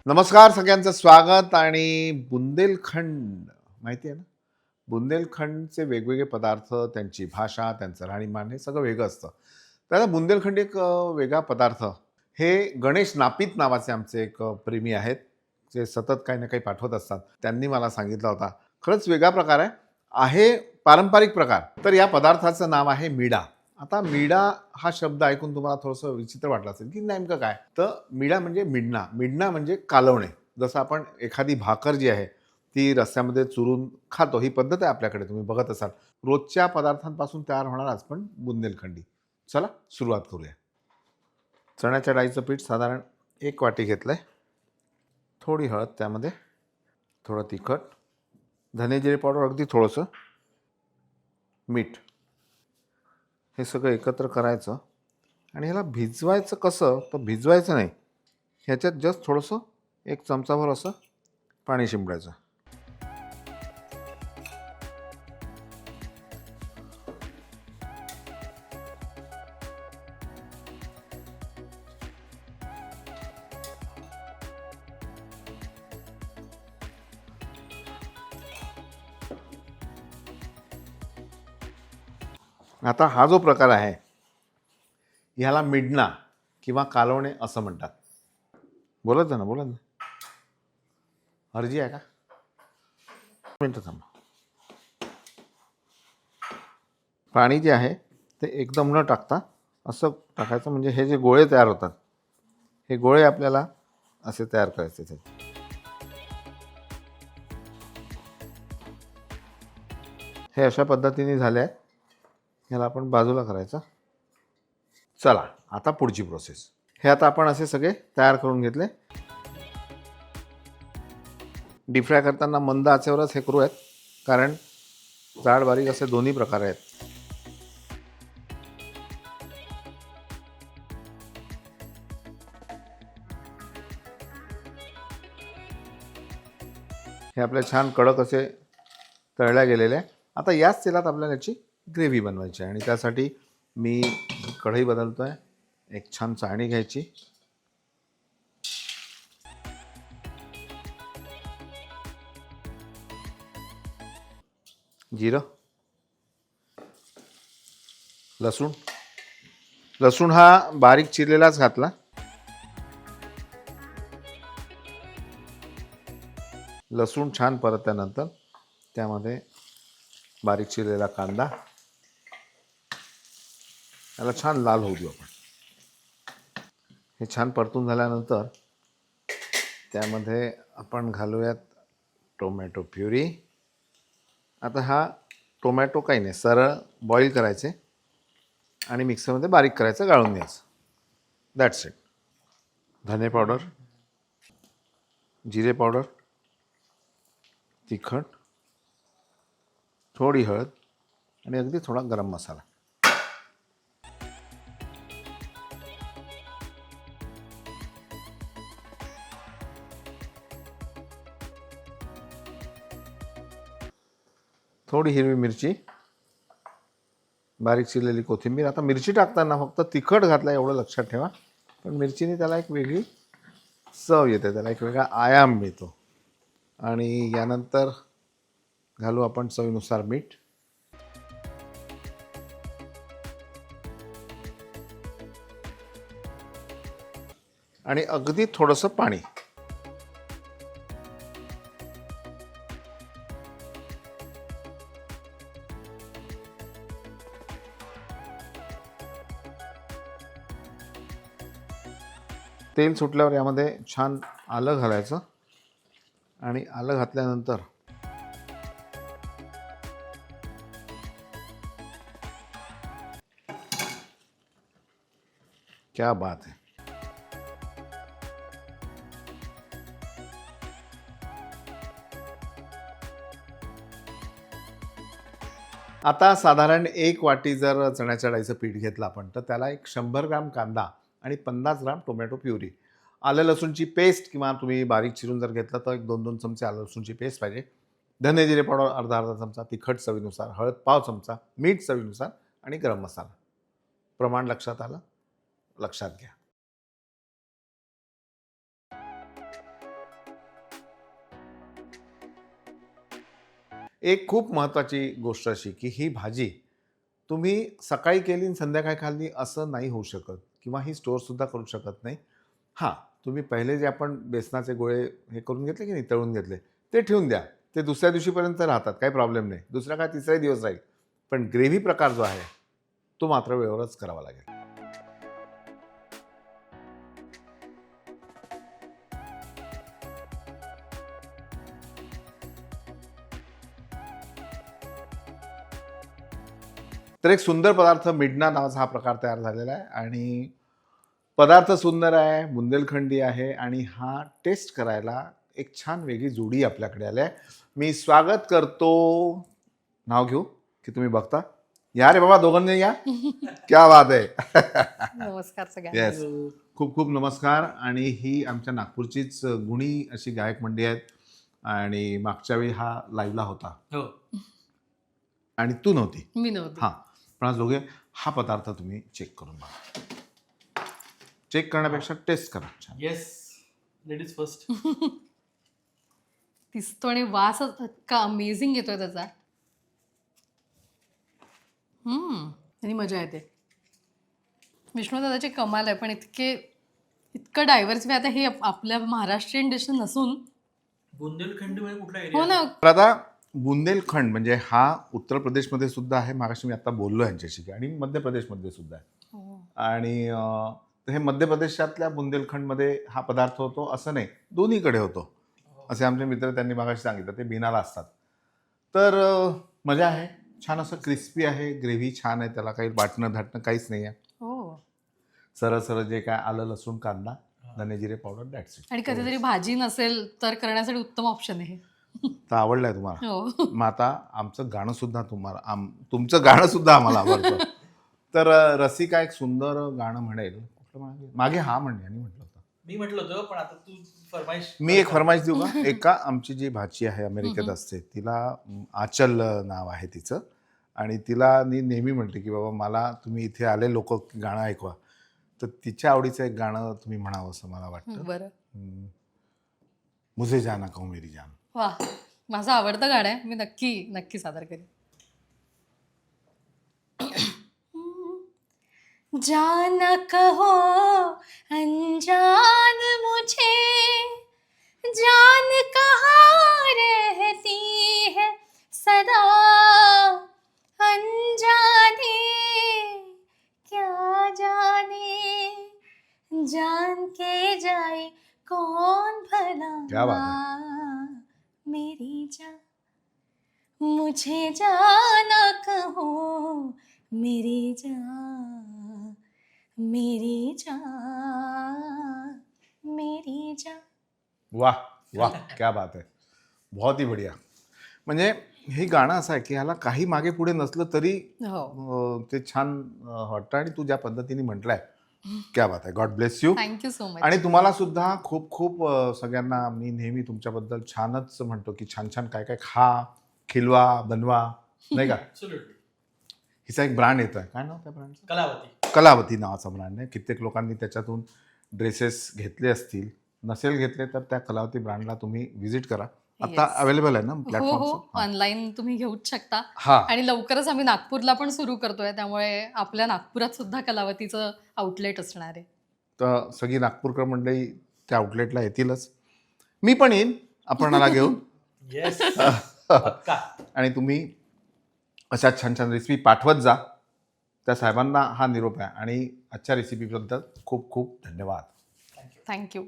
नमस्कार, सगळ्यांचं स्वागत. आणि बुंदेलखंड माहिती आहे ना? बुंदेलखंडचे वेगवेगळे पदार्थ, त्यांची भाषा, त्यांचं राहणीमान हे सगळं वेगळं असतं. तर बुंदेलखंड एक वेगळा पदार्थ. हे गणेश नापीत नावाचे आमचे एक प्रेमी आहेत, जे सतत काही ना काही पाठवत असतात. त्यांनी मला सांगितला होता. खरंच वेगळा प्रकार आहे. आहे पारंपरिक प्रकार. तर या पदार्थाचं नाव आहे मीडा. आता मीडा हा शब्द ऐकून तुम्हाला थोडंसं विचित्र वाटलं असेल, की नेमकं काय? तर मीडा म्हणजे मिडणा. मिडणा म्हणजे कालवणे. जसं आपण एखादी भाकर जी आहे, ती रस्स्यामध्ये चुरून खातो. ही पद्धत आहे आपल्याकडे, तुम्ही बघत असाल. रोजच्या पदार्थांपासून तयार होणार आज पण बुंदेलखंडी. चला सुरुवात करूया. चण्याच्या डाळीचं पीठ साधारण 1 वाटी घेतलंय. थोडी हळद त्यामध्ये, थोडं तिखट, धने जिरे पावडर अगदी थोडंसं, मीठ. हे सगळं एकत्र करायचं आणि ह्याला भिजवायचं कसं? तर भिजवायचं नाही. ह्याच्यात जस्ट थोडंसं 1 चमचाभर असं पाणी शिंपडायचं. आता हा जो प्रकार आहे, ह्याला मिडणा किंवा कालवणे असं म्हणतात. बोलत जा ना, बोला ना. अर्जी आहे का? मिनटं थांबा. पाणी जे आहे ते एकदम न टाकता असं टाकायचं, म्हणजे हे जे गोळे तयार होतात, हे गोळे आपल्याला असे तयार करायचे. ते हे अशा पद्धतीने झाले आहे. ह्याला आपण बाजूला करायचं. चला आता पुढची प्रोसेस. हे आता आपण असे सगळे तयार करून घेतले. डीप फ्राय करताना मंद आचेवरच हे करूयात, कारण जाड बारीक असे दोन्ही प्रकार आहेत. हे आपले छान कडक असे तळल्या गेलेले आहे. आता याच तेलात आपल्याला याची ग्रेव्ही बनवायची आहे आणि त्यासाठी मी कढई बदलतो आहे. एक छान चाळणी घ्यायची. जिरं, लसूण. लसूण हा बारीक चिरलेलाच घातला. लसूण छान परतल्यानंतर त्यामध्ये बारीक चिरलेला कांदा, याला छान लाल होऊ देऊ आपण. हे छान परतून झाल्यानंतर त्यामध्ये आपण घालूयात टोमॅटो प्युरी. आता हा टोमॅटो काही नाही, सरळ बॉईल करायचे आणि मिक्सरमध्ये बारीक करायचं, गाळून घ्यायचं. That's it. धने पावडर, जिरे पावडर, तिखट, थोडी हळद आणि अगदी थोडा गरम मसाला. थोडी हिरवी मिरची, बारीक चिरलेली कोथिंबीर. आता मिरची टाकताना फक्त तिखट घातला एवढं लक्षात ठेवा, पण मिरचीने त्याला एक वेगळी चव येते, त्याला एक वेगळा आयाम मिळतो. आणि यानंतर घालू आपण चवीनुसार मीठ. आणि अगदी थोडंसं पाणी. तेल सुटल्यावर यामध्ये छान आलं घालायचं आणि आलं घातल्यानंतर क्या बात है. आता साधारण 1 वाटी जर चण्याच्या डाळीचं पीठ घेतलं आपण, तर त्याला एक 100 ग्राम कांदा आणि 50 ग्राम टोमॅटो प्युरी, आलं लसूणची पेस्ट किंवा तुम्ही बारीक चिरून जर घेतलं तर एक 2-2 चमचे आलं लसूणची पेस्ट पाहिजे. धने जिरे पावडर अर्धा चमचा, तिखट चवीनुसार, हळद पाव चमचा, मीठ चवीनुसार आणि गरम मसाला. प्रमाण लक्षात आलं? लक्षात घ्या. एक खूप महत्त्वाची गोष्ट अशी की ही भाजी तुम्ही सकाळी केली आणि संध्याकाळी खाल्ली असं नाही होऊ शकत किंवा ही स्टोअरसुद्धा करू शकत नाही. हां, तुम्ही पहिले जे आपण बेसनाचे गोळे हे करून घेतले की नाही, तळून घेतले, ते ठेवून द्या. ते दुसऱ्या दिवशीपर्यंत राहतात, काही प्रॉब्लेम नाही. दुसरा काय तिसराही दिवस राहील. पण ग्रेव्ही प्रकार जो आहे, तो मात्र वेळेवरच करावा लागेल. तर एक सुंदर पदार्थ मिडना नावाचा हा प्रकार तयार झालेला आहे आणि पदार्थ सुंदर आहे, बुंदेलखंडी आहे आणि हा टेस्ट करायला एक छान वेगळी जोडी आपल्याकडे आली आहे. मी स्वागत करतो. नाव घेऊ की तुम्ही बघता? या रे बाबा, दोघांनी या. क्या बात आहे. नमस्कार सगळ्यांना. येस, खूप खूप नमस्कार. आणि ही आमच्या नागपूरचीच गुणी अशी गायक मंडळी आहेत आणि मागच्या वेळी हा लाईव्हला होता हो. आणि तू नव्हती. मी नव्हती. हां, पण आज दोघे हा पदार्थ तुम्ही चेक करून बघा. चेक करण्यापेक्षा टेस्ट करा. छान. Yes, ladies first. दिसतो आणि वास इतका अमेझिंग येतोय त्याचा. आणि मजा येते. विष्णुदादाची कमाल आहे, पण इतकं डायव्हर्सिफाय. आता हे आपल्या महाराष्ट्रीयन डिश नसून बुंदेलखंड मध्ये कुठला हो एरिया? ना. तर आता बुंदेलखंड म्हणजे हा उत्तर प्रदेशमध्ये सुद्धा आहे. मागाशी मी आता बोललो यांच्याशी, आणि मध्य प्रदेशमध्ये सुद्धा आहे. हो. आणि हे मध्य प्रदेशातल्या बुंदेलखंडमध्ये हा पदार्थ होतो असं नाही, दोन्हीकडे होतो असे आमचे मित्र त्यांनी मागाशी सांगितलं. ते बिनाला असतात. तर मजा आहे. छान असं क्रिस्पी आहे, ग्रेव्ही छान आहे, त्याला काही वाटणं धाटणं काहीच नाही आहे. हो. सरळ सरळ जे काय आलं लसूण कांदा धने जिरे पावडर, दॅट्स इट. आणि कधीतरी भाजी नसेल तर करण्यासाठी उत्तम ऑप्शन आहे. तर आवडलंय तुम्हाला? हो. मग आता आमचं गाणं सुद्धा तुम्हाला तुमचं गाणं सुद्धा आम्हाला आवडतं. तर रसिका एक सुंदर गाणं म्हणेल. कुठलं मागे हा म्हणणे आणि म्हटलं होतं. मी म्हटलं होतं, पण आता तू फरमाईश. मी एक फरमाईश देऊ का? एका आमची जी भाची आहे अमेरिकेत असते, तिला आचल नाव आहे तिचं, आणि तिला मी नेहमी म्हणते की बाबा मला तुम्ही इथे आले लोक गाणं ऐकवा, तर तिच्या आवडीचं एक गाणं तुम्ही म्हणावं असं मला वाटतं. बरं. मुझे जाना कहूँ मेरी जान. वा, माझं आवडतं गाणं आहे. मी नक्की सादर करेन. जाना कहो अनजान मुझे, जान कहाँ रहती है सदा, अनजाने क्या जाने, जान के जाए कौन भला. क्या बात है. मेरी जान मुझे जाना कहो मेरी जान, मेरी जान, मेरी जान. वाह वाह, क्या बात है. बहुत ही बढ़िया. म्हणजे हे गाणं असं आहे की ह्याला काही मागे पुढे नसलं तरी हो. ते छान वाटतं. आणि तू ज्या पद्धतीने म्हटलंय, क्या बात आहे. God bless you. Thank you so much. आणि तुम्हाला सुद्धा खूप खूप सगळ्यांना मी नेहमी तुमच्याबद्दल छानच म्हणतो की छान छान काय काय खा, खिलवा, बनवा, नाही का? Absolutely. हिचा एक ब्रँड येतोय. काय नाव त्या ब्रँडचं? कलावती. कलावती नावाचा ब्रँड आहे. कित्येक लोकांनी त्याच्यातून ड्रेसेस घेतले असतील. नसेल घेतले तर त्या कलावती ब्रँडला तुम्ही व्हिजिट करा. आता Yes. अवेलेबल आहे ना हो प्लॅटफॉर्म? हो, ऑनलाईन तुम्ही घेऊच शकता. हा. आणि लवकरच आम्ही नागपूरला पण सुरू करतोय, त्यामुळे आपल्या नागपुरात सुद्धा कलावतीचं आउटलेट असणार आहे. तर सगळी नागपूरकर मंडळी त्या आउटलेटला येतीलच. मी पण येईन आपणाला घेऊन. येस. पक्का. आणि तुम्ही अशा छान छान रेसिपी पाठवत जा. त्या साहेबांना हा निरोप आहे. आणि आजच्या रेसिपीबद्दल खूप खूप धन्यवाद. थँक्यू. थँक्यू.